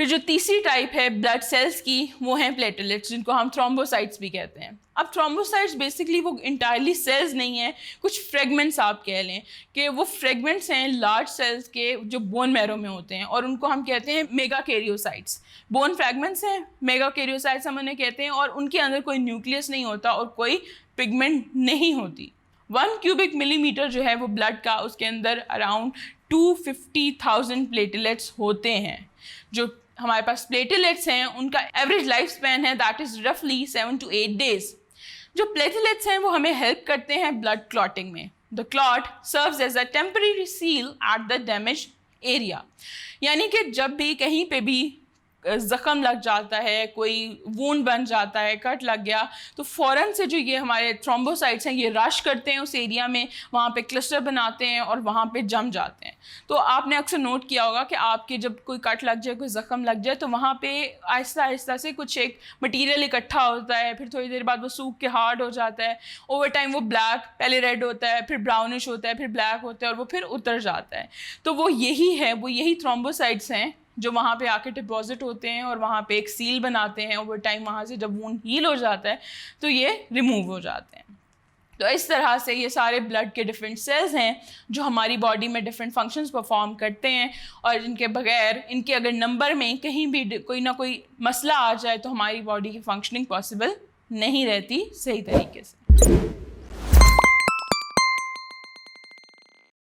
जो तीसरी टाइप है ब्लड सेल्स की वो हैं प्लेटलेट्स, जिनको हम थ्रोम्बोसाइट्स भी कहते हैं। अब थ्रोम्बोसाइट्स बेसिकली वो इंटायरली सेल्स नहीं है, कुछ फ्रेगमेंट्स आप कह लें कि वो फ्रेगमेंट्स हैं लार्ज सेल्स के जो बोन मैरो में होते हैं, और उनको हम कहते हैं मेगाकैरियोसाइट्स। बोन फ्रेगमेंट्स हैं, मेगाकैरियोसाइट्स हम उन्हें कहते हैं, और उनके अंदर कोई न्यूक्लियस नहीं होता और कोई पिगमेंट नहीं होती। 1 क्यूबिक मिलीमीटर जो है वो ब्लड का, उसके अंदर अराउंड 250,000 प्लेटलेट्स होते हैं। जो हमारे पास प्लेटलेट्स हैं उनका एवरेज लाइफ स्पैन है दैट इज़ रफली 7 to 8 days। जो प्लेटलेट्स हैं वो हमें हेल्प करते हैं ब्लड क्लॉटिंग में। The clot serves as a temporary seal at the damage area, यानी कि जब भी कहीं पे भी ज़ख़म लग जाता है, कोई वूंड बन जाता है, कट लग गया, तो फ़ौरन से जो ये हमारे थ्रोम्बोसाइट्स हैं ये रश करते हैं उस एरिया में, वहाँ पे क्लस्टर बनाते हैं और वहाँ पे जम जाते हैं। तो आपने अक्सर नोट किया होगा कि आपके जब कोई कट लग जाए, कोई ज़ख़म लग जाए, तो वहाँ पे आहिस्ता आहिस्ता से कुछ एक मटीरियल इकट्ठा होता है, फिर थोड़ी देर बाद वो सूख के हार्ड हो जाता है, ओवर टाइम वो ब्लैक, पहले रेड होता है, फिर ब्राउनिश होता है, फिर ब्लैक होता है, और वो फिर उतर जाता है। तो वो यही है, वो यही थ्रोम्बोसाइट्स हैं जो वहाँ पे आके डिपॉजिट होते हैं और वहाँ पे एक सील बनाते हैं। ओवर टाइम वहाँ से जब वूंड हील हो जाता है तो ये रिमूव हो जाते हैं। तो इस तरह से ये सारे ब्लड के डिफरेंट सेल्स हैं जो हमारी बॉडी में डिफरेंट फंक्शंस परफॉर्म करते हैं, और इनके बगैर, इनके अगर नंबर में कहीं भी कोई ना कोई मसला आ जाए तो हमारी बॉडी की फंक्शनिंग पॉसिबल नहीं रहती सही तरीके से।